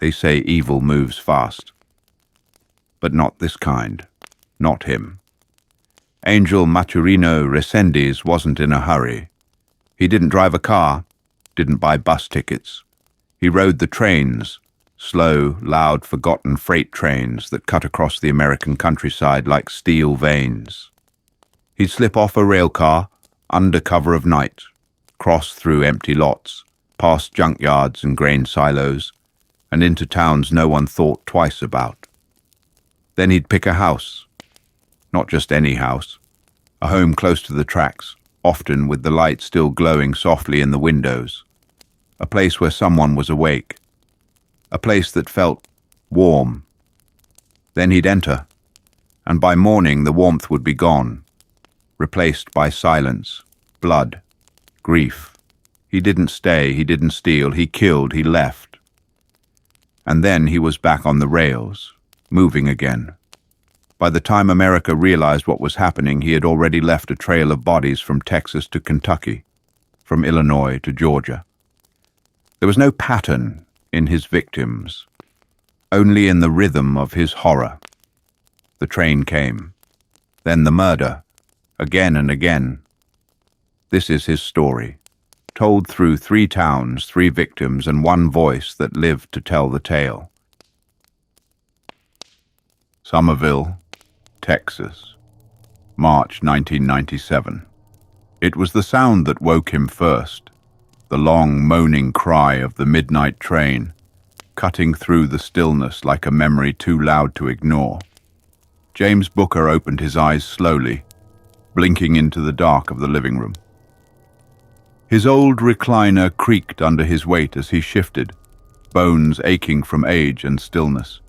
They say evil moves fast. But not this kind. Not him. Angel Maturino Reséndiz wasn't in a hurry. He didn't drive a car, didn't buy bus tickets. He rode the trains, slow, loud, forgotten freight trains that cut across the American countryside like steel veins. He'd slip off a rail car, under cover of night, cross through empty lots, past junkyards and grain silos, and into towns no one thought twice about. Then he'd pick a house. Not just any house. A home close to the tracks, often with the light still glowing softly in the windows. A place where someone was awake. A place that felt warm. Then he'd enter, and by morning the warmth would be gone, replaced by silence, blood, grief. He didn't stay, he didn't steal, he killed, he left. And then he was back on the rails, moving again. By the time America realized what was happening, he had already left a trail of bodies from Texas to Kentucky, from Illinois to Georgia. There was no pattern in his victims, only in the rhythm of his horror. The train came, then the murder, again and again. This is his story, told through 3 towns, 3 victims, and 1 voice that lived to tell the tale. Somerville, Texas, March 1997. It was the sound that woke him first, the long moaning cry of the midnight train, cutting through the stillness like a memory too loud to ignore. James Booker opened his eyes slowly, blinking into the dark of the living room. His old recliner creaked under his weight as he shifted, bones aching from age and stillness.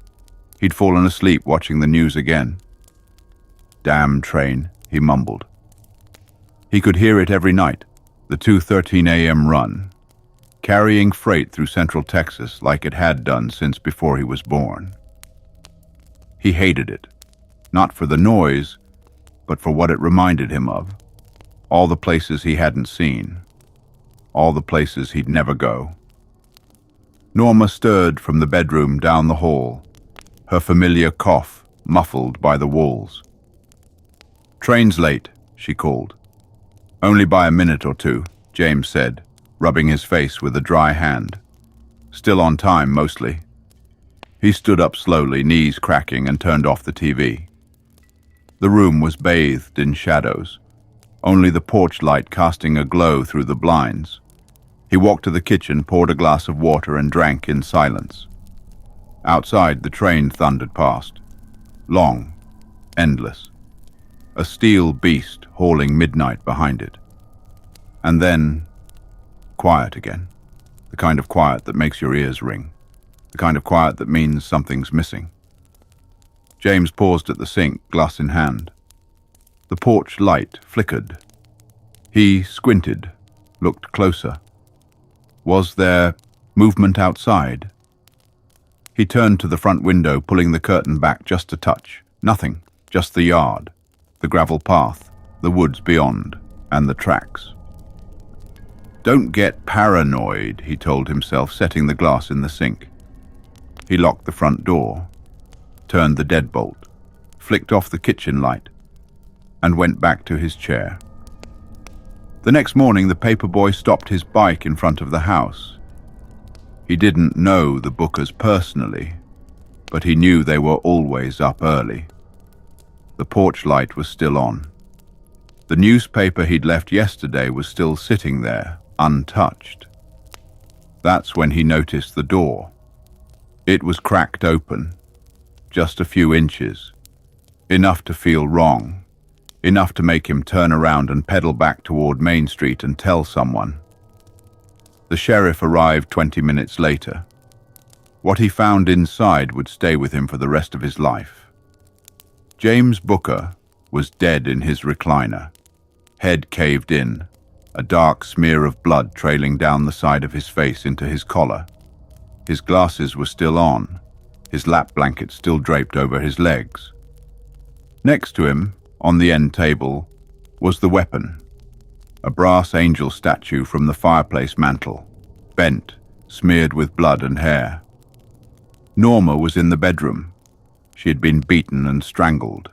He'd fallen asleep watching the news again. "Damn train," he mumbled. He could hear it every night, the 2:13 a.m. run, carrying freight through central Texas like it had done since before he was born. He hated it, not for the noise, but for what it reminded him of. All the places he hadn't seen, all the places he'd never go. Norma stirred from the bedroom down the hall, her familiar cough muffled by the walls. "Train's late," she called. "Only by a minute or 2, James said, rubbing his face with a dry hand. "Still on time, mostly." He stood up slowly, knees cracking, and turned off the TV. The room was bathed in shadows, only the porch light casting a glow through the blinds. He walked to the kitchen, poured a glass of water, and drank in silence. Outside, the train thundered past. Long, endless. A steel beast hauling midnight behind it. And then, quiet again. The kind of quiet that makes your ears ring. The kind of quiet that means something's missing. James paused at the sink, glass in hand. The porch light flickered. He squinted, looked closer. Was there movement outside? He turned to the front window, pulling the curtain back just a touch. Nothing, just the yard, the gravel path, the woods beyond, and the tracks. "Don't get paranoid," he told himself, setting the glass in the sink. He locked the front door, turned the deadbolt, flicked off the kitchen light, and went back to his chair. The next morning, the paperboy stopped his bike in front of the house. He didn't know the Bookers personally, but he knew they were always up early. The porch light was still on. The newspaper he'd left yesterday was still sitting there, untouched. That's when he noticed the door. It was cracked open, just a few inches, enough to feel wrong, enough to make him turn around and pedal back toward Main Street and tell someone. The sheriff arrived 20 minutes later. What he found inside would stay with him for the rest of his life. James Booker was dead in his recliner, head caved in, a dark smear of blood trailing down the side of his face into his collar. His glasses were still on, his lap blanket still draped over his legs. Next to him, on the end table, was the weapon, a brass angel statue from the fireplace mantel, bent, smeared with blood and hair. Norma was in the bedroom. She had been beaten and strangled,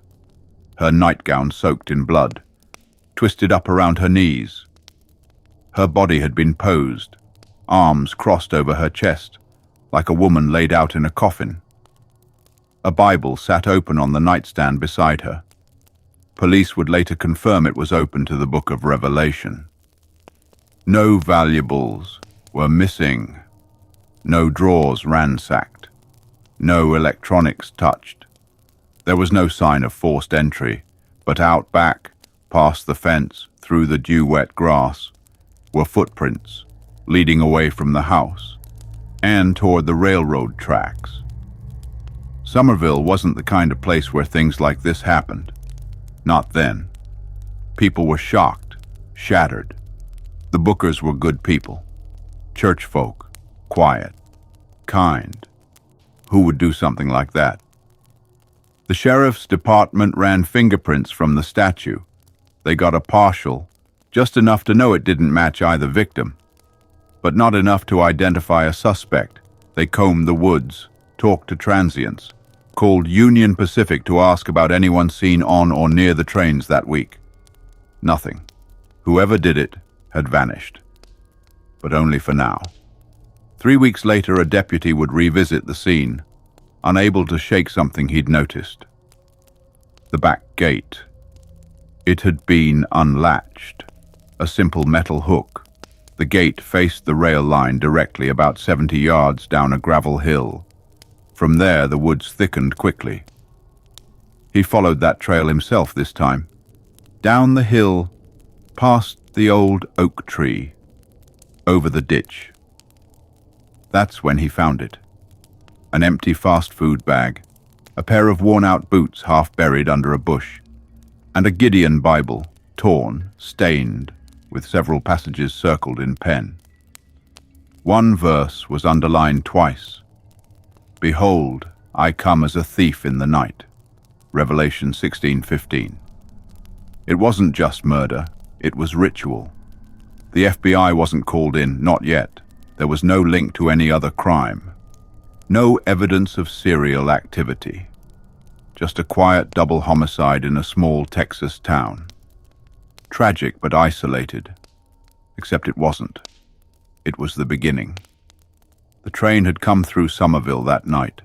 her nightgown soaked in blood, twisted up around her knees. Her body had been posed, arms crossed over her chest, like a woman laid out in a coffin. A Bible sat open on the nightstand beside her. Police would later confirm it was open to the book of Revelation. No valuables were missing. No drawers ransacked. No electronics touched. There was no sign of forced entry, but out back, past the fence, through the dew-wet grass, were footprints leading away from the house and toward the railroad tracks. Somerville wasn't the kind of place where things like this happened. Not then. People were shocked, shattered. The Bookers were good people. Church folk, quiet, kind. Who would do something like that? The sheriff's department ran fingerprints from the statue. They got a partial, just enough to know it didn't match either victim, but not enough to identify a suspect. They combed the woods, talked to transients, called Union Pacific to ask about anyone seen on or near the trains that week. Nothing. Whoever did it had vanished. But only for now. 3 weeks later, a deputy would revisit the scene, unable to shake something he'd noticed. The back gate. It had been unlatched. A simple metal hook. The gate faced the rail line directly about 70 yards down a gravel hill. From there, the woods thickened quickly. He followed that trail himself this time. Down the hill, past the old oak tree, over the ditch. That's when he found it. An empty fast food bag, a pair of worn-out boots half buried under a bush, and a Gideon Bible, torn, stained, with several passages circled in pen. One verse was underlined twice. Behold, I come as a thief in the night. Revelation 16:15. It wasn't just murder, it was ritual. The FBI wasn't called in, not yet. There was no link to any other crime. No evidence of serial activity. Just a quiet double homicide in a small Texas town. Tragic but isolated. Except it wasn't. It was the beginning. The train had come through Somerville that night,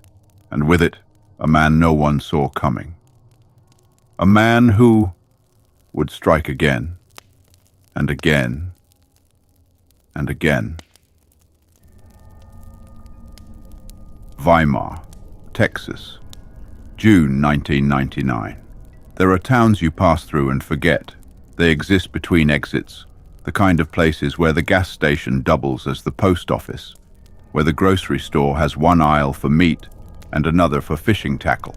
and with it, a man no one saw coming. A man who would strike again, and again, and again. Weimar, Texas, June 1999. There are towns you pass through and forget. They exist between exits, the kind of places where the gas station doubles as the post office, where the grocery store has one aisle for meat and another for fishing tackle.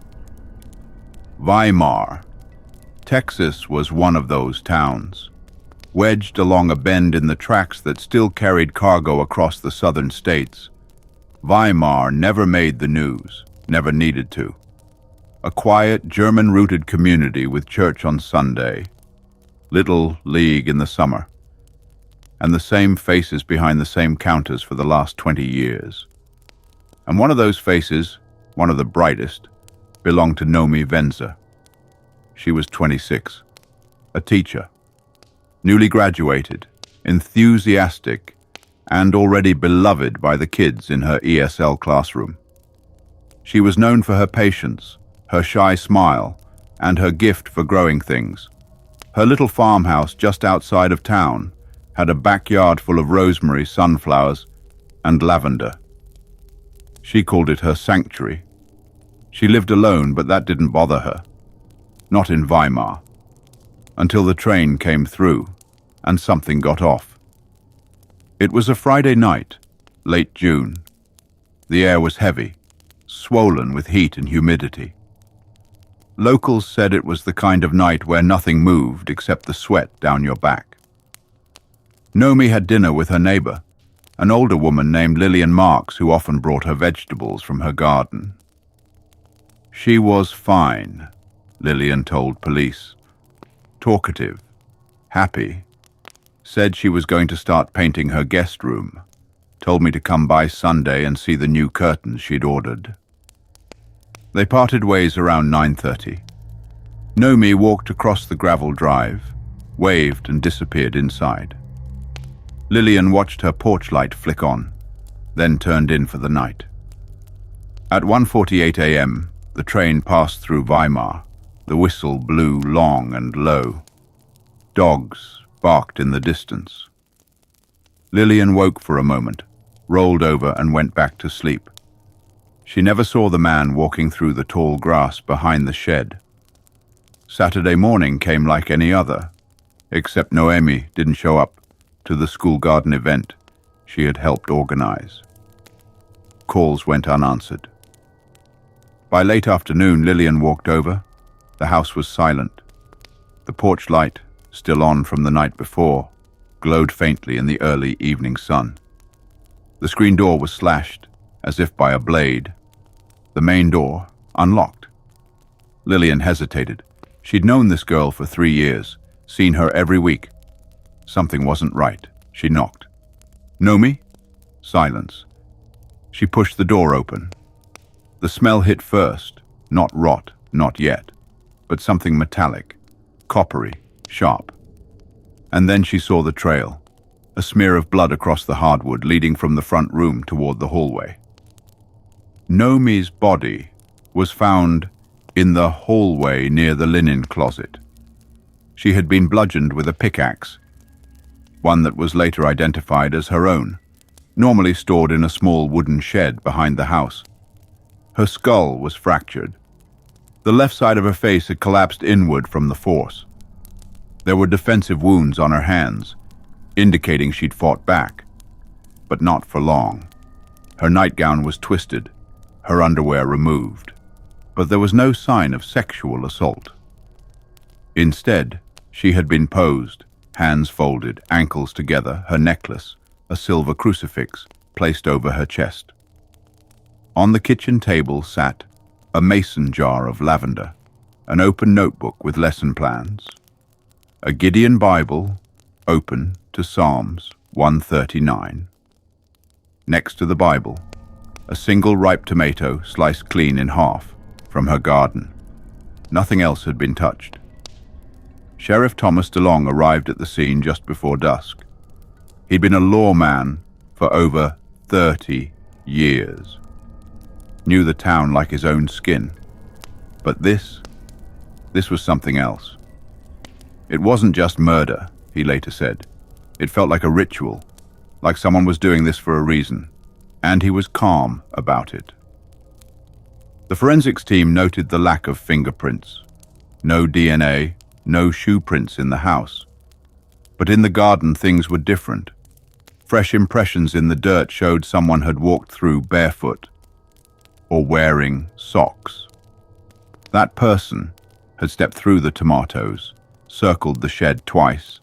Weimar, Texas was one of those towns, wedged along a bend in the tracks that still carried cargo across the southern states. Weimar never made the news, never needed to. A quiet, German-rooted community with church on Sunday, Little League in the summer, and the same faces behind the same counters for the last 20 years. And one of those faces, one of the brightest, belonged to Nomi Venza. She was 26, a teacher, newly graduated, enthusiastic, and already beloved by the kids in her ESL classroom. She was known for her patience, her shy smile, and her gift for growing things. Her little farmhouse just outside of town had a backyard full of rosemary, sunflowers, and lavender. She called it her sanctuary. She lived alone, but that didn't bother her. Not in Weimar. Until the train came through, and something got off. It was a Friday night, late June. The air was heavy, swollen with heat and humidity. Locals said it was the kind of night where nothing moved except the sweat down your back. Nomi had dinner with her neighbor, an older woman named Lillian Marks, who often brought her vegetables from her garden. She was fine, Lillian told police. Talkative, happy. Said she was going to start painting her guest room. Told me to come by Sunday and see the new curtains she'd ordered. They parted ways around 9:30. Nomi walked across the gravel drive, waved and disappeared inside. Lillian watched her porch light flick on, then turned in for the night. At 1:48 a.m., the train passed through Weimar. The whistle blew long and low. Dogs barked in the distance. Lillian woke for a moment, rolled over and went back to sleep. She never saw the man walking through the tall grass behind the shed. Saturday morning came like any other, except Noemi didn't show up to the school garden event she had helped organize. Calls went unanswered. By late afternoon, Lillian walked over. The house was silent. The porch light, still on from the night before, glowed faintly in the early evening sun. The screen door was slashed, as if by a blade. The main door unlocked. Lillian hesitated. She'd known this girl for 3 years, seen her every week. Something wasn't right. She knocked. "Nomi?" Silence. She pushed the door open. The smell hit first, not rot, not yet, but something metallic, coppery, sharp. And then she saw the trail, a smear of blood across the hardwood leading from the front room toward the hallway. Nomi's body was found in the hallway near the linen closet. She had been bludgeoned with a pickaxe, one that was later identified as her own, normally stored in a small wooden shed behind the house. Her skull was fractured. The left side of her face had collapsed inward from the force. There were defensive wounds on her hands, indicating she'd fought back, but not for long. Her nightgown was twisted, her underwear removed, but there was no sign of sexual assault. Instead, she had been posed, hands folded, ankles together, her necklace, a silver crucifix, placed over her chest. On the kitchen table sat a mason jar of lavender, an open notebook with lesson plans, a Gideon Bible open to Psalms 139. Next to the Bible, a single ripe tomato sliced clean in half from her garden. Nothing else had been touched. Sheriff Thomas DeLong arrived at the scene just before dusk. He'd been a lawman for over 30 years. Knew the town like his own skin. But this was something else. It wasn't just murder, he later said. It felt like a ritual, like someone was doing this for a reason, and he was calm about it. The forensics team noted the lack of fingerprints. No DNA, no shoe prints in the house. But in the garden, things were different. Fresh impressions in the dirt showed someone had walked through barefoot or wearing socks. That person had stepped through the tomatoes, circled the shed twice,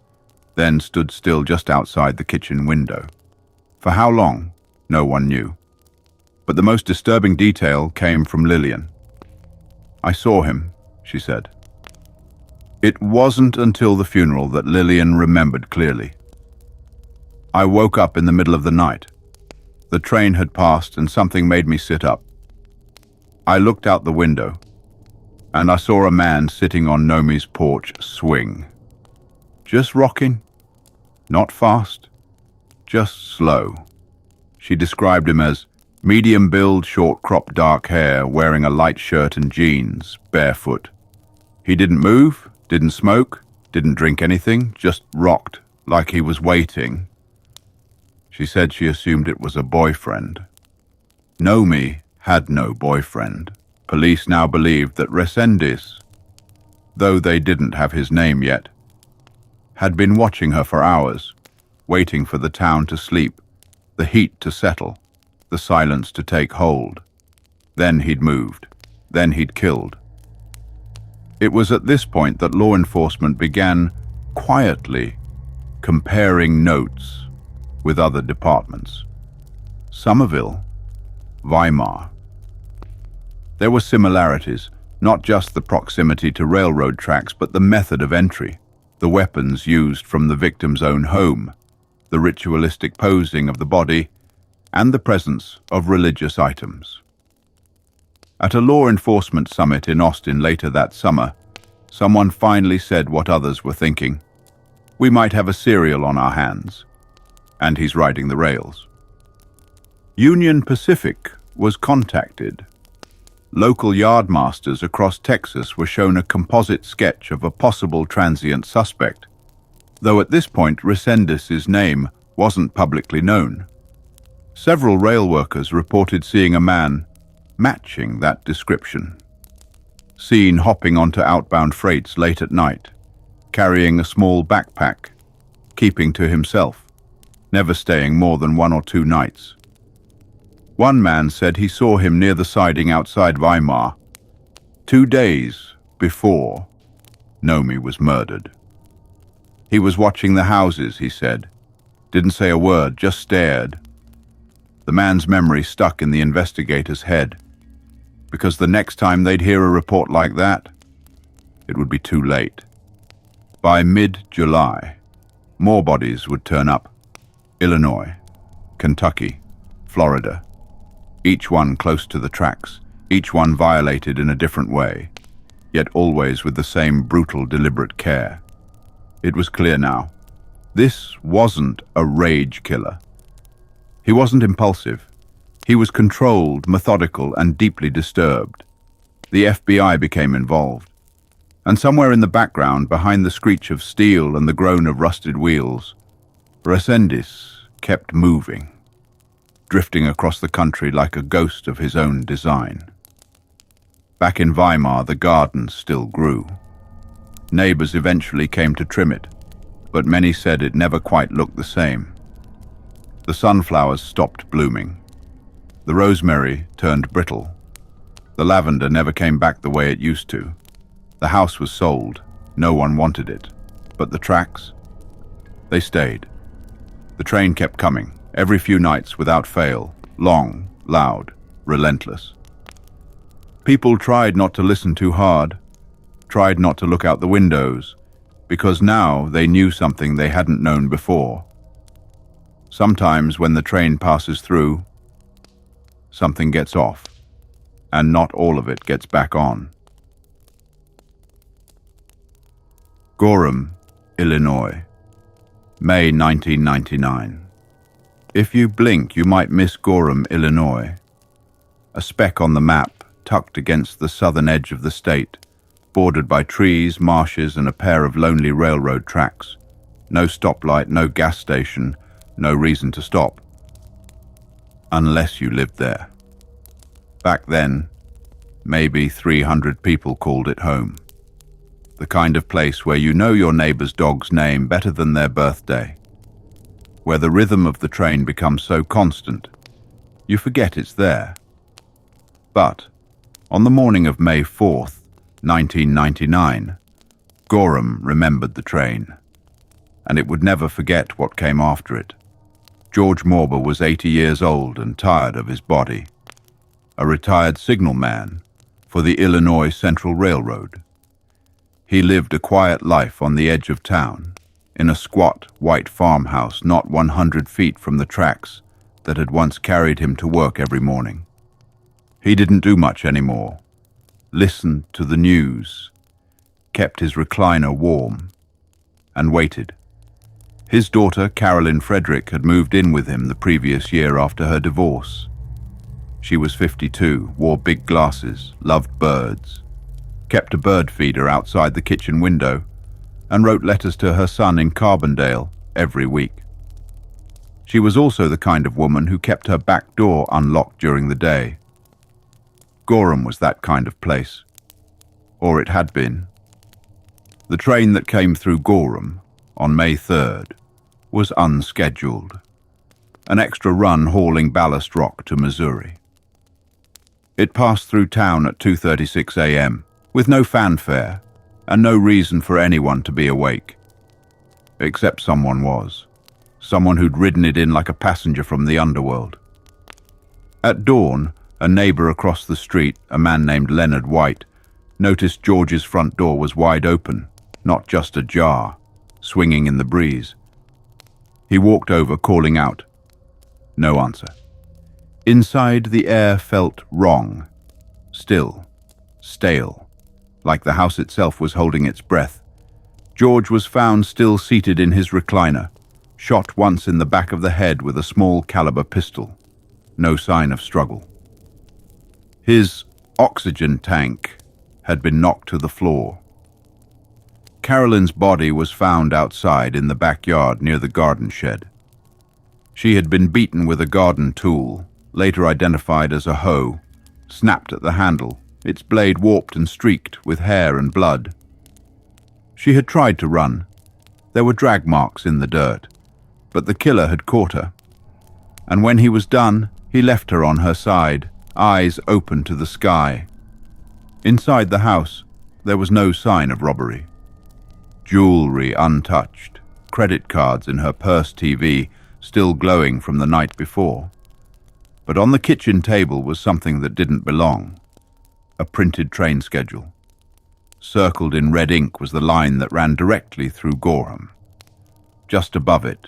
then stood still just outside the kitchen window. For how long, no one knew. But the most disturbing detail came from Lillian. "I saw him," she said. It wasn't until the funeral that Lillian remembered clearly. "I woke up in the middle of the night. The train had passed and something made me sit up. I looked out the window, and I saw a man sitting on Nomi's porch swing. Just rocking. Not fast. Just slow." She described him as medium build, short cropped dark hair, wearing a light shirt and jeans, barefoot. He didn't move, didn't smoke, didn't drink anything, just rocked, like he was waiting. She said she assumed it was a boyfriend. Nomi had no boyfriend. Police now believed that Resendiz, though they didn't have his name yet, had been watching her for hours, waiting for the town to sleep, the heat to settle, the silence to take hold. Then he'd moved. Then he'd killed. It was at this point that law enforcement began quietly comparing notes with other departments. Somerville, Weimar. There were similarities, not just the proximity to railroad tracks, but the method of entry, the weapons used from the victim's own home, the ritualistic posing of the body, and the presence of religious items. At a law enforcement summit in Austin later that summer, someone finally said what others were thinking. We might have a serial on our hands. And he's riding the rails. Union Pacific was contacted. Local yardmasters across Texas were shown a composite sketch of a possible transient suspect, though at this point Resendiz's name wasn't publicly known. Several rail workers reported seeing a man matching that description. Seen hopping onto outbound freights late at night, carrying a small backpack, keeping to himself, never staying more than 1 or 2 nights. One man said he saw him near the siding outside Weimar 2 days before Nomi was murdered. He was watching the houses, he said. Didn't say a word, just stared. The man's memory stuck in the investigator's head, because the next time they'd hear a report like that, it would be too late. By mid-July, more bodies would turn up. Illinois, Kentucky, Florida, each one close to the tracks, each one violated in a different way, yet always with the same brutal, deliberate care. It was clear now. This wasn't a rage killer. He wasn't impulsive. He was controlled, methodical, and deeply disturbed. The FBI became involved. And somewhere in the background, behind the screech of steel and the groan of rusted wheels, Resendiz kept moving, drifting across the country like a ghost of his own design. Back in Weimar, the garden still grew. Neighbors eventually came to trim it, but many said it never quite looked the same. The sunflowers stopped blooming. The rosemary turned brittle. The lavender never came back the way it used to. The house was sold. No one wanted it. But the tracks? They stayed. The train kept coming, every few nights without fail, long, loud, relentless. People tried not to listen too hard, tried not to look out the windows, because now they knew something they hadn't known before. Sometimes when the train passes through, something gets off, and not all of it gets back on. Gorham, Illinois, May 1999. If you blink, you might miss Gorham, Illinois. A speck on the map, tucked against the southern edge of the state, bordered by trees, marshes, and a pair of lonely railroad tracks. No stoplight, no gas station, no reason to stop. Unless you lived there. Back then, maybe 300 people called it home. The kind of place where you know your neighbor's dog's name better than their birthday. Where the rhythm of the train becomes so constant, you forget it's there. But, on the morning of May 4th, 1999, Gorham remembered the train, and it would never forget what came after it. George Morber was 80 years old and tired of his body, a retired signalman for the Illinois Central Railroad. He lived a quiet life on the edge of town, in a squat, white farmhouse not 100 feet from the tracks that had once carried him to work every morning. He didn't do much anymore, listened to the news, kept his recliner warm, and waited. His daughter, Carolyn Frederick, had moved in with him the previous year after her divorce. She was 52, wore big glasses, loved birds, kept a bird feeder outside the kitchen window, and wrote letters to her son in Carbondale every week. She was also the kind of woman who kept her back door unlocked during the day. Gorham was that kind of place. Or it had been. The train that came through Gorham on May 3rd was unscheduled. An extra run hauling ballast rock to Missouri. It passed through town at 2:36 a.m., with no fanfare, and no reason for anyone to be awake. Except someone was. Someone who'd ridden it in like a passenger from the underworld. At dawn, a neighbor across the street, a man named Leonard White, noticed George's front door was wide open, not just ajar, swinging in the breeze. He walked over, calling out. No answer. Inside, the air felt wrong. still, stale, like the house itself was holding its breath. George was found still seated in his recliner, shot once in the back of the head with a small caliber pistol. No sign of struggle. His oxygen tank had been knocked to the floor. Carolyn's body was found outside in the backyard near the garden shed. She had been beaten with a garden tool, later identified as a hoe, snapped at the handle, its blade warped and streaked with hair and blood. She had tried to run. There were drag marks in the dirt, but the killer had caught her. And when he was done, he left her on her side, eyes open to the sky. Inside the house, there was no sign of robbery. Jewelry untouched, credit cards in her purse TV still glowing from the night before. But on the kitchen table was something that didn't belong. A printed train schedule. Circled in red ink was the line that ran directly through Gorham. Just above it,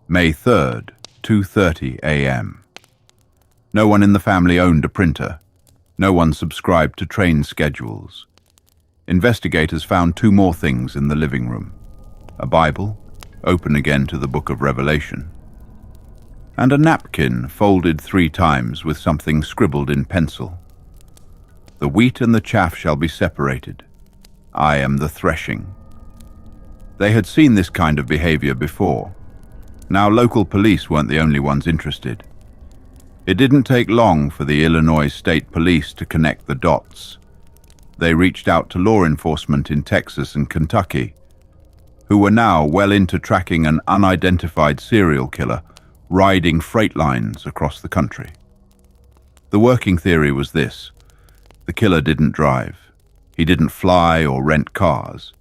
May 3rd, 2:30 a.m. No one in the family owned a printer. No one subscribed to train schedules. Investigators found two more things in the living room. A Bible, open again to the Book of Revelation, and a napkin folded 3 times with something scribbled in pencil. The wheat and the chaff shall be separated. I am the threshing. They had seen this kind of behavior before. Now local police weren't the only ones interested. It didn't take long for the Illinois State Police to connect the dots. They reached out to law enforcement in Texas and Kentucky, who were now well into tracking an unidentified serial killer riding freight lines across the country. The working theory was this: the killer didn't drive. He didn't fly or rent cars.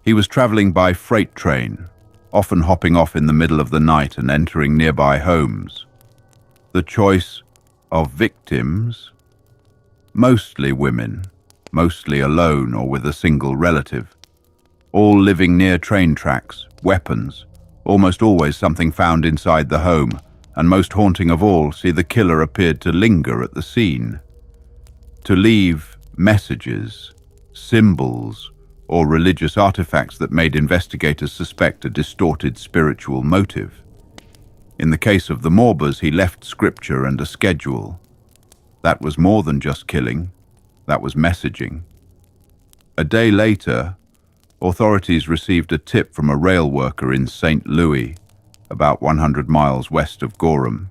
He was traveling by freight train, often hopping off in the middle of the night and entering nearby homes. The choice of victims? Mostly women, mostly alone or with a single relative. All living near train tracks, weapons, almost always something found inside the home, and most haunting of all, see, the killer appeared to linger at the scene. To leave messages, symbols, or religious artifacts that made investigators suspect a distorted spiritual motive. In the case of the Morbers, he left scripture and a schedule. That was more than just killing. That was messaging. A day later, authorities received a tip from a rail worker in St. Louis, about 100 miles west of Gorham.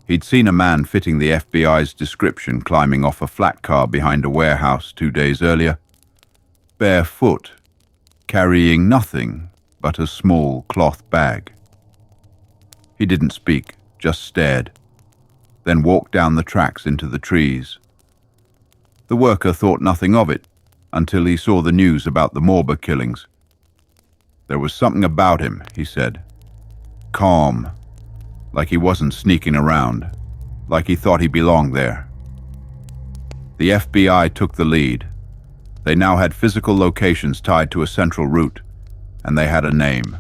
He'd seen a man fitting the FBI's description climbing off a flat car behind a warehouse 2 days earlier, barefoot, carrying nothing but a small cloth bag. He didn't speak, just stared, then walked down the tracks into the trees. The worker thought nothing of it until he saw the news about the Morber killings. There was something about him, he said. Calm, like he wasn't sneaking around, like he thought he belonged there. The FBI took the lead. They now had physical locations tied to a central route, and they had a name: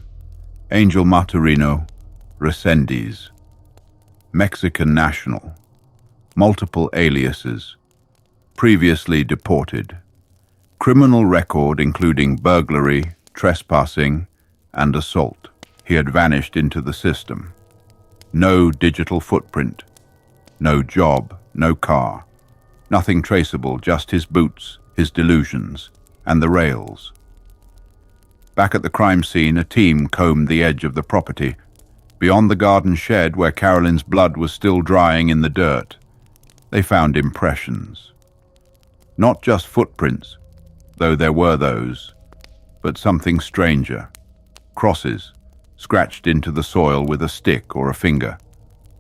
Angel Maturino Reséndiz. Mexican national. Multiple aliases. Previously deported. Criminal record including burglary, trespassing, and assault. He had vanished into the system. No digital footprint. No job, no car. Nothing traceable, just his boots, his delusions, and the rails. Back at the crime scene, a team combed the edge of the property. Beyond the garden shed, where Carolyn's blood was still drying in the dirt, they found impressions. Not just footprints, though there were those, but something stranger. Crosses, scratched into the soil with a stick or a finger,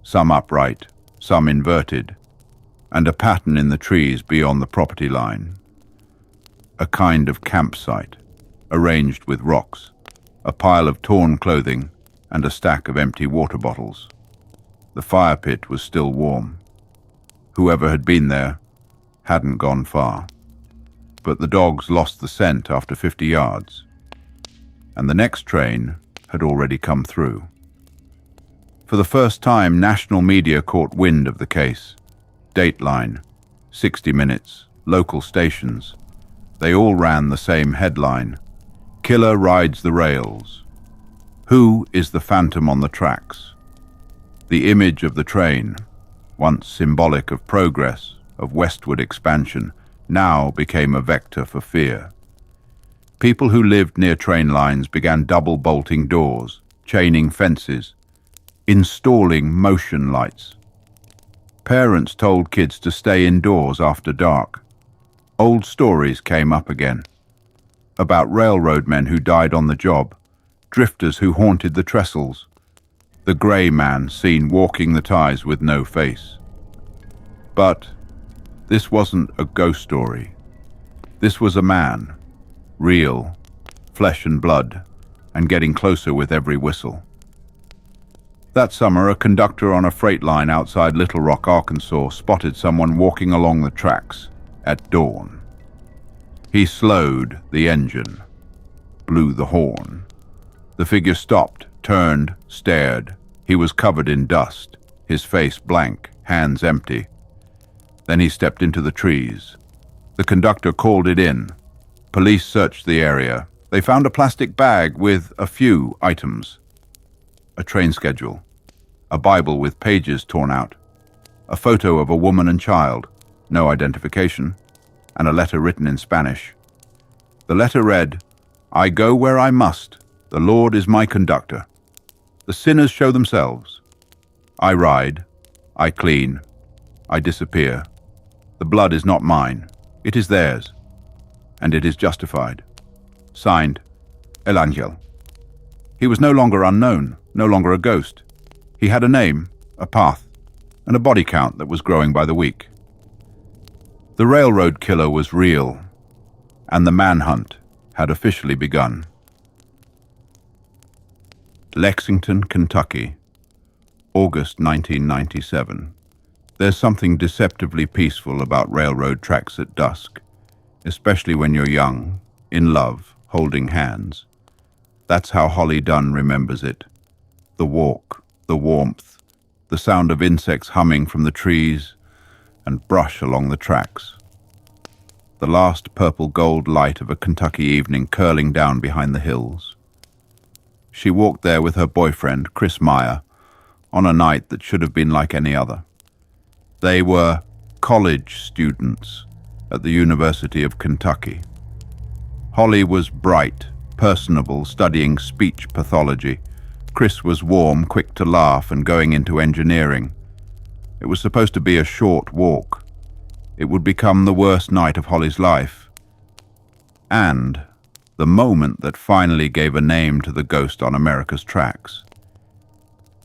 some upright, some inverted, and a pattern in the trees beyond the property line. A kind of campsite, arranged with rocks, a pile of torn clothing, and a stack of empty water bottles. The fire pit was still warm. Whoever had been there hadn't gone far. But the dogs lost the scent after 50 yards, and the next train had already come through. For the first time, national media caught wind of the case. Dateline, 60 Minutes, local stations. They all ran the same headline: Killer rides the rails. Who is the phantom on the tracks? The image of the train, once symbolic of progress, of westward expansion, now became a vector for fear. People who lived near train lines began double-bolting doors, chaining fences, installing motion lights. Parents told kids to stay indoors after dark. Old stories came up again, about railroad men who died on the job, drifters who haunted the trestles, the grey man seen walking the ties with no face. But this wasn't a ghost story. This was a man, real, flesh and blood, and getting closer with every whistle. That summer, a conductor on a freight line outside Little Rock, Arkansas, spotted someone walking along the tracks at dawn. He slowed the engine, blew the horn. The figure stopped, turned, stared. He was covered in dust, his face blank, hands empty. Then he stepped into the trees. The conductor called it in. Police searched the area. They found a plastic bag with a few items: a train schedule, a Bible with pages torn out, a photo of a woman and child, no identification, and a letter written in Spanish. The letter read, "I go where I must. The Lord is my conductor. The sinners show themselves. I ride, I clean, I disappear. The blood is not mine. It is theirs, and it is justified." Signed, El Angel. He was no longer unknown, no longer a ghost. He had a name, a path, and a body count that was growing by the week. The railroad killer was real, and the manhunt had officially begun. Lexington, Kentucky, August 1997. There's something deceptively peaceful about railroad tracks at dusk, especially when you're young, in love, holding hands. That's how Holly Dunn remembers it. The walk, the warmth, the sound of insects humming from the trees, and brush along the tracks. The last purple-gold light of a Kentucky evening curling down behind the hills. She walked there with her boyfriend, Chris Meyer, on a night that should have been like any other. They were college students at the University of Kentucky. Holly was bright, personable, studying speech pathology. Chris was warm, quick to laugh, and going into engineering. It was supposed to be a short walk. It would become the worst night of Holly's life. And the moment that finally gave a name to the ghost on America's tracks.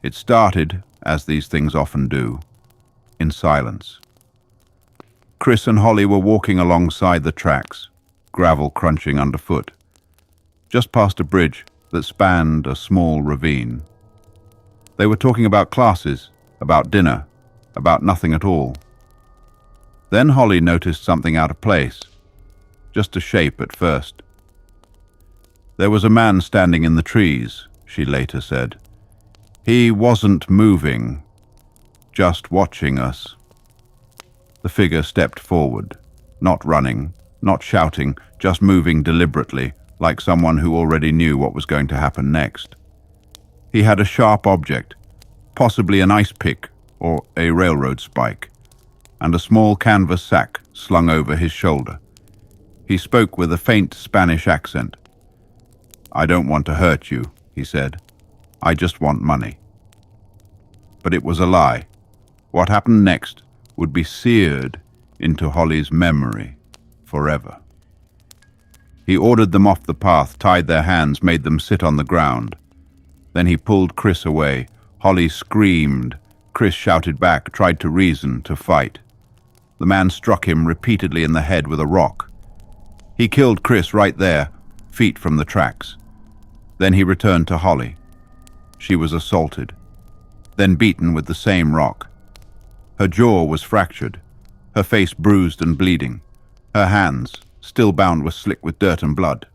It started, as these things often do, in silence. Chris and Holly were walking alongside the tracks, gravel crunching underfoot, just past a bridge that spanned a small ravine. They were talking about classes, about dinner, about nothing at all. Then Holly noticed something out of place, just a shape at first. There was a man standing in the trees, she later said. He wasn't moving, just watching us. The figure stepped forward, not running, not shouting, just moving deliberately, like someone who already knew what was going to happen next. He had a sharp object, possibly an ice pick or a railroad spike, and a small canvas sack slung over his shoulder. He spoke with a faint Spanish accent. "I don't want to hurt you," he said. "I just want money." But it was a lie. What happened next would be seared into Holly's memory forever. He ordered them off the path, tied their hands, made them sit on the ground. Then he pulled Chris away. Holly screamed. Chris shouted back, tried to reason, to fight. The man struck him repeatedly in the head with a rock. He killed Chris right there, feet from the tracks. Then he returned to Holly. She was assaulted, then beaten with the same rock. Her jaw was fractured, her face bruised and bleeding, her hands still bound with slick with dirt and blood.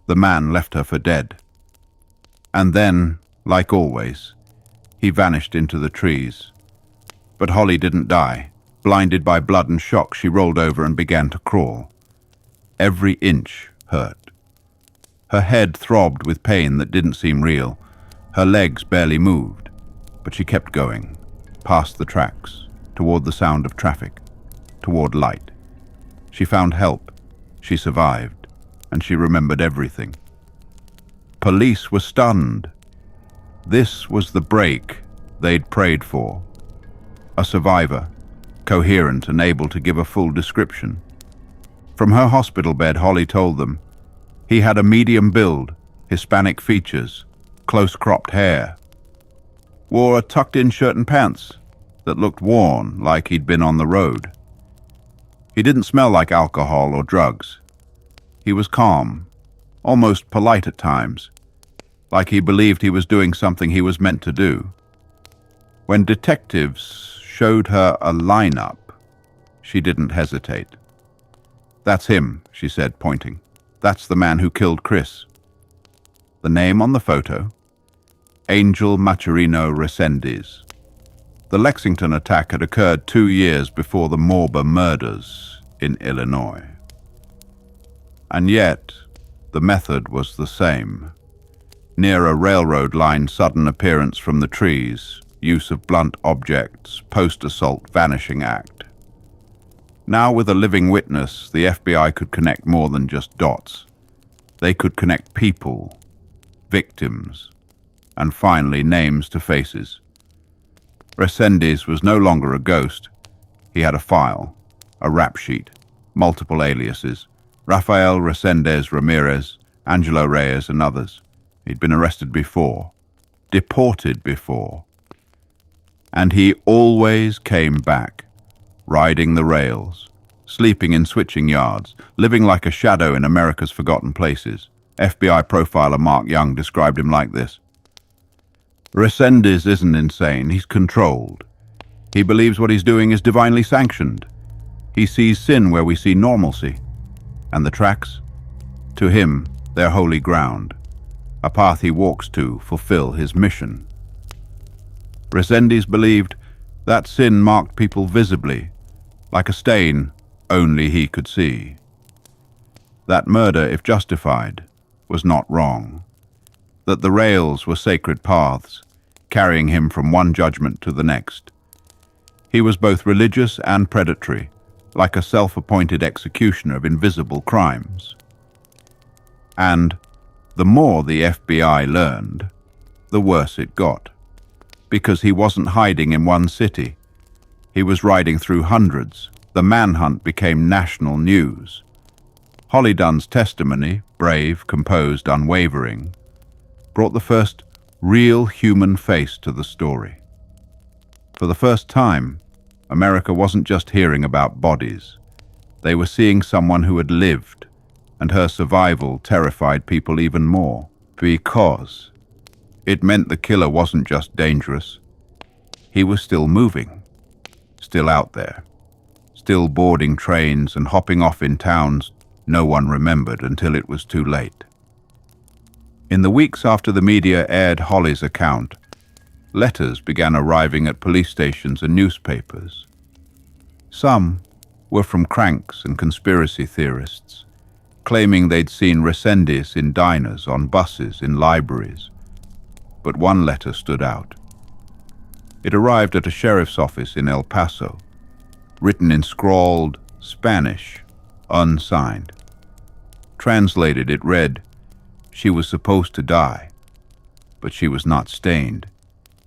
The man left her for dead. And then, like always, he vanished into the trees. But Holly didn't die. Blinded by blood and shock, she rolled over and began to crawl. Every inch hurt. Her head throbbed with pain that didn't seem real. Her legs barely moved, but she kept going, past the tracks, toward the sound of traffic, toward light. She found help, she survived, and she remembered everything. Police were stunned. This was the break they'd prayed for. A survivor, coherent and able to give a full description. From her hospital bed, Holly told them, he had a medium build, Hispanic features, close-cropped hair. Wore a tucked-in shirt and pants that looked worn, like he'd been on the road. He didn't smell like alcohol or drugs. He was calm, almost polite at times, like he believed he was doing something he was meant to do. When detectives showed her a lineup, she didn't hesitate. "That's him," she said, pointing. "That's the man who killed Chris." The name on the photo? Angel Maturino Reséndiz. The Lexington attack had occurred 2 years before the Morba murders in Illinois. And yet, the method was the same. Near a railroad line, sudden appearance from the trees, use of blunt objects, post-assault vanishing act. Now, with a living witness, the FBI could connect more than just dots. They could connect people, victims, and finally names to faces. Resendiz was no longer a ghost. He had a file, a rap sheet, multiple aliases, Rafael Resendiz Ramirez, Angelo Reyes, and others. He'd been arrested before, deported before. And he always came back, riding the rails, sleeping in switching yards, living like a shadow in America's forgotten places. FBI profiler Mark Young described him like this: Resendiz isn't insane, he's controlled. He believes what he's doing is divinely sanctioned. He sees sin where we see normalcy. And the tracks? To him, they're holy ground, a path he walks to fulfill his mission. Resendiz believed that sin marked people visibly, like a stain only he could see. That murder, if justified, was not wrong. That the rails were sacred paths, carrying him from one judgment to the next. He was both religious and predatory, like a self-appointed executioner of invisible crimes. And the more the FBI learned, the worse it got. Because he wasn't hiding in one city. He was riding through hundreds. The manhunt became national news. Holly Dunn's testimony, brave, composed, unwavering, brought the first real human face to the story. For the first time, America wasn't just hearing about bodies. They were seeing someone who had lived, and her survival terrified people even more, because it meant the killer wasn't just dangerous. He was still moving, still out there, still boarding trains and hopping off in towns no one remembered until it was too late. In the weeks after the media aired Holly's account, letters began arriving at police stations and newspapers. Some were from cranks and conspiracy theorists, claiming they'd seen Resendiz in diners, on buses, in libraries. But one letter stood out. It arrived at a sheriff's office in El Paso, written in scrawled Spanish, unsigned. Translated, it read, "She was supposed to die, but she was not stained.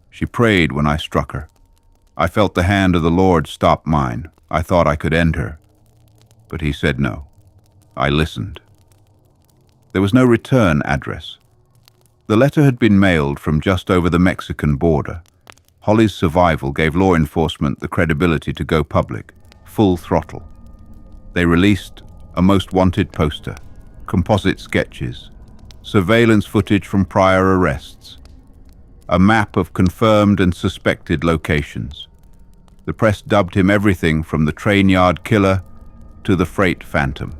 She prayed when I struck her. I felt the hand of the Lord stop mine. I thought I could end her. But he said no. I listened." There was no return address. The letter had been mailed from just over the Mexican border. Holly's survival gave law enforcement the credibility to go public, full throttle. They released a most wanted poster, composite sketches, surveillance footage from prior arrests, a map of confirmed and suspected locations. The press dubbed him everything from the train yard killer to the freight phantom.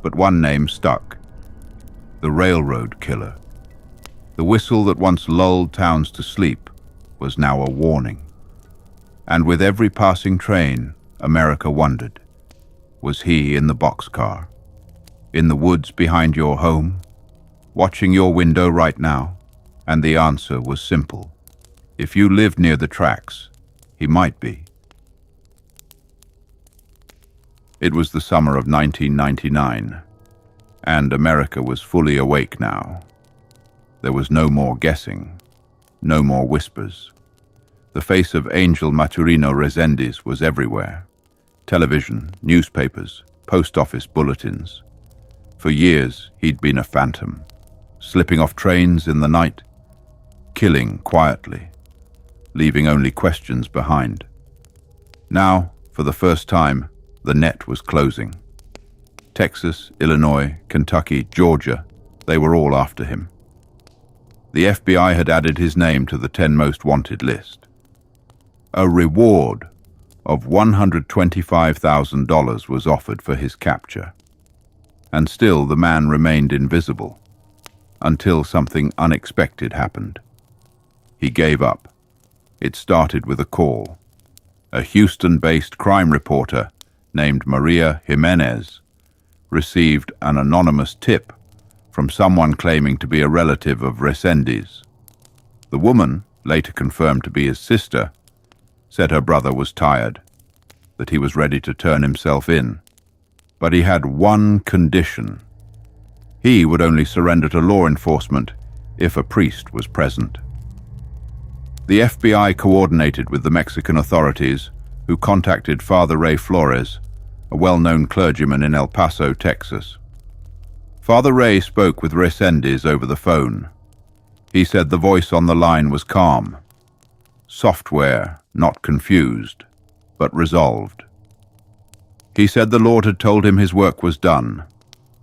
But one name stuck: the railroad killer. The whistle that once lulled towns to sleep was now a warning. And with every passing train, America wondered. Was he in the boxcar? In the woods behind your home? Watching your window right now? And the answer was simple. If you lived near the tracks, he might be. It was the summer of 1999, and America was fully awake now. There was no more guessing, no more whispers. The face of Angel Maturino Reséndiz was everywhere. Television, newspapers, post office bulletins. For years, he'd been a phantom, slipping off trains in the night, killing quietly, leaving only questions behind. Now, for the first time, the net was closing. Texas, Illinois, Kentucky, Georgia, they were all after him. The FBI had added his name to the 10 most wanted list. A reward of $125,000 was offered for his capture. And still the man remained invisible, until something unexpected happened. He gave up. It started with a call. A Houston-based crime reporter named Maria Jimenez received an anonymous tip from someone claiming to be a relative of Resendiz. The woman, later confirmed to be his sister, said her brother was tired, that he was ready to turn himself in. But he had one condition. He would only surrender to law enforcement if a priest was present. The FBI coordinated with the Mexican authorities, who contacted Father Ray Flores, a well-known clergyman in El Paso, Texas. Father Ray spoke with Resendiz over the phone. He said the voice on the line was calm. Software, not confused, but resolved. He said the Lord had told him his work was done,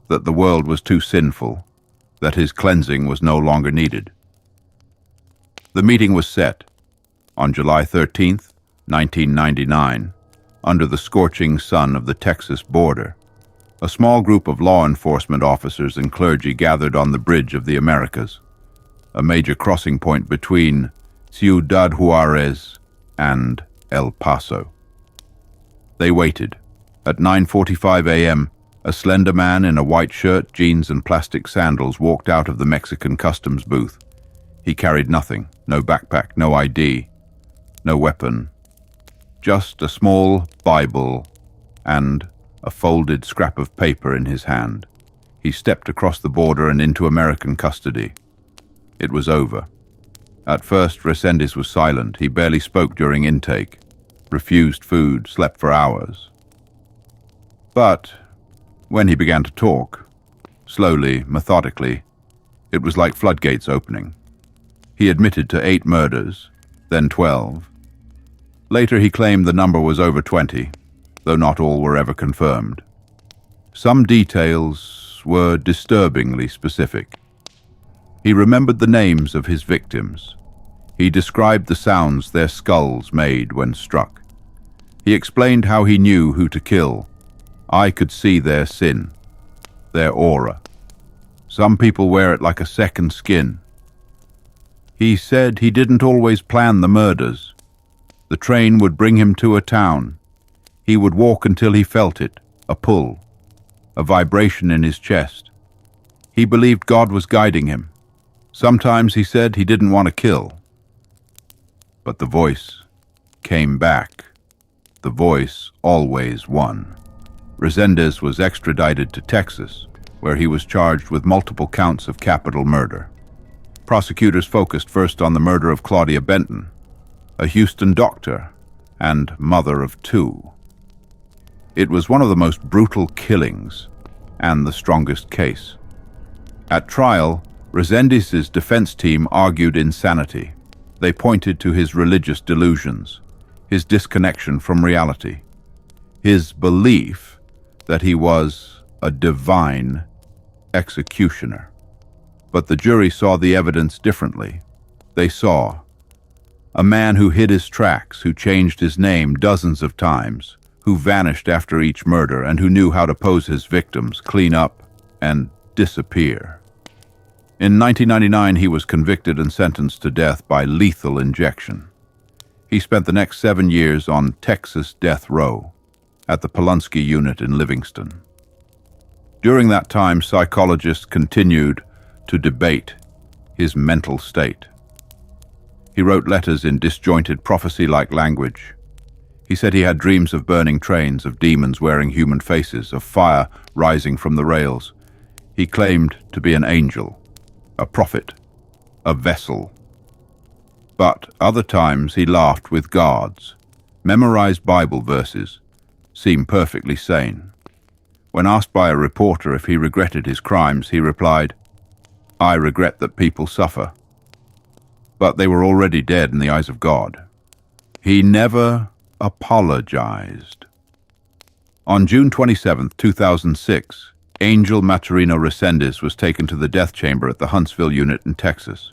that the world was too sinful, that his cleansing was no longer needed. The meeting was set on July 13th, 1999, under the scorching sun of the Texas border. A small group of law enforcement officers and clergy gathered on the Bridge of the Americas, a major crossing point between Ciudad Juarez and El Paso. They waited. At 9:45 a.m., a slender man in a white shirt, jeans, and plastic sandals walked out of the Mexican customs booth. He carried nothing, no backpack, no ID, no weapon, just a small Bible and a folded scrap of paper in his hand. He stepped across the border and into American custody. It was over. At first, Resendiz was silent. He barely spoke during intake, refused food, slept for hours. But when he began to talk, slowly, methodically, it was like floodgates opening. He admitted to 8 murders, then 12. Later he claimed the number was over 20, though not all were ever confirmed. Some details were disturbingly specific. He remembered the names of his victims. He described the sounds their skulls made when struck. He explained how he knew who to kill. I could see their sin, their aura. Some people wear it like a second skin. He said he didn't always plan the murders. The train would bring him to a town. He would walk until he felt it, a pull, a vibration in his chest. He believed God was guiding him. Sometimes he said he didn't want to kill. But the voice came back. The voice always won. Resendiz was extradited to Texas, where he was charged with multiple counts of capital murder. Prosecutors focused first on the murder of Claudia Benton, a Houston doctor and mother of 2. It was one of the most brutal killings and the strongest case. At trial, Resendiz's defense team argued insanity. They pointed to his religious delusions, his disconnection from reality, his belief that he was a divine executioner. But the jury saw the evidence differently. They saw a man who hid his tracks, who changed his name dozens of times, who vanished after each murder, and who knew how to pose his victims, clean up, and disappear. In 1999, he was convicted and sentenced to death by lethal injection. He spent the next 7 years on Texas death row. at the Polunsky unit in Livingston. During that time, psychologists continued to debate his mental state. He wrote letters in disjointed prophecy-like language. He said he had dreams of burning trains, of demons wearing human faces, of fire rising from the rails. He claimed to be an angel, a prophet, a vessel. But other times he laughed with guards, memorized Bible verses, seemed perfectly sane. When asked by a reporter if he regretted his crimes, he replied, "I regret that people suffer. But they were already dead in the eyes of God." He never apologized. On June 27, 2006, Angel Maturino Reséndiz was taken to the death chamber at the Huntsville unit in Texas.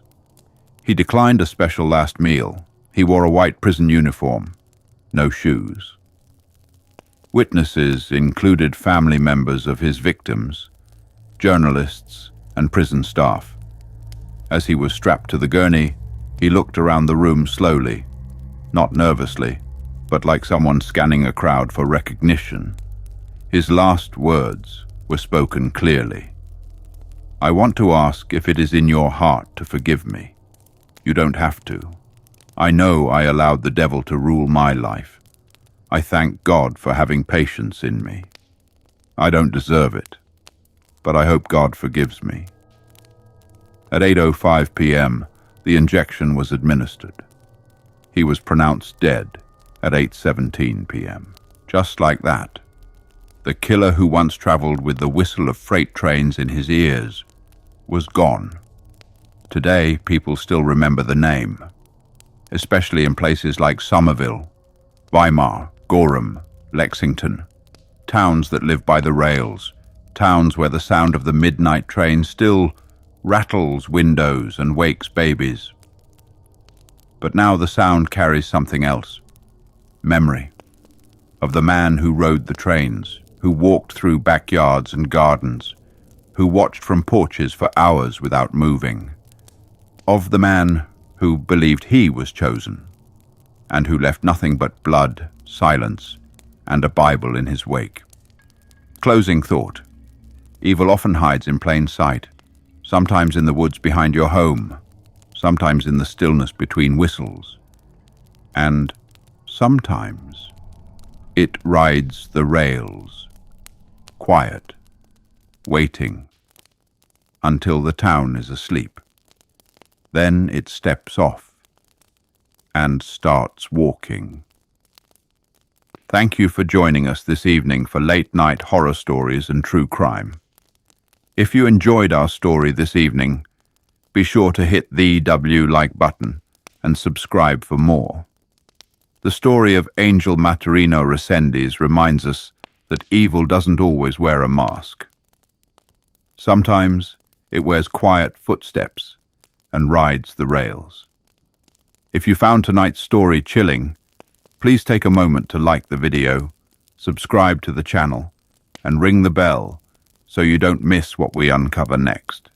He declined a special last meal. He wore a white prison uniform, no shoes. Witnesses included family members of his victims, journalists, and prison staff. As he was strapped to the gurney, he looked around the room slowly, not nervously, but like someone scanning a crowd for recognition. His last words were spoken clearly. "I want to ask if it is in your heart to forgive me. You don't have to. I know I allowed the devil to rule my life. I thank God for having patience in me. I don't deserve it, but I hope God forgives me." At 8:05 p.m., the injection was administered. He was pronounced dead at 8:17 p.m. Just like that, the killer who once traveled with the whistle of freight trains in his ears was gone. Today, people still remember the name, especially in places like Somerville, Weimar, Gorham, Lexington, towns that live by the rails, towns where the sound of the midnight train still rattles windows and wakes babies. But now the sound carries something else. Memory of the man who rode the trains, who walked through backyards and gardens, who watched from porches for hours without moving. Of the man who believed he was chosen, and who left nothing but blood, silence, and a Bible in his wake. Closing thought. Evil often hides in plain sight, sometimes in the woods behind your home, sometimes in the stillness between whistles, and sometimes it rides the rails, quiet, waiting, until the town is asleep. Then it steps off and starts walking. Thank you for joining us this evening for late-night horror stories and true crime. If you enjoyed our story this evening, be sure to hit the like button and subscribe for more. The story of Angel Maturino Reséndiz reminds us that evil doesn't always wear a mask. Sometimes it wears quiet footsteps and rides the rails. If you found tonight's story chilling, please take a moment to like the video, subscribe to the channel, and ring the bell so you don't miss what we uncover next.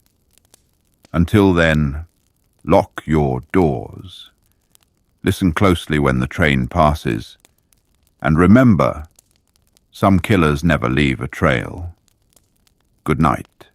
Until then, lock your doors. Listen closely when the train passes, and remember, some killers never leave a trail. Good night.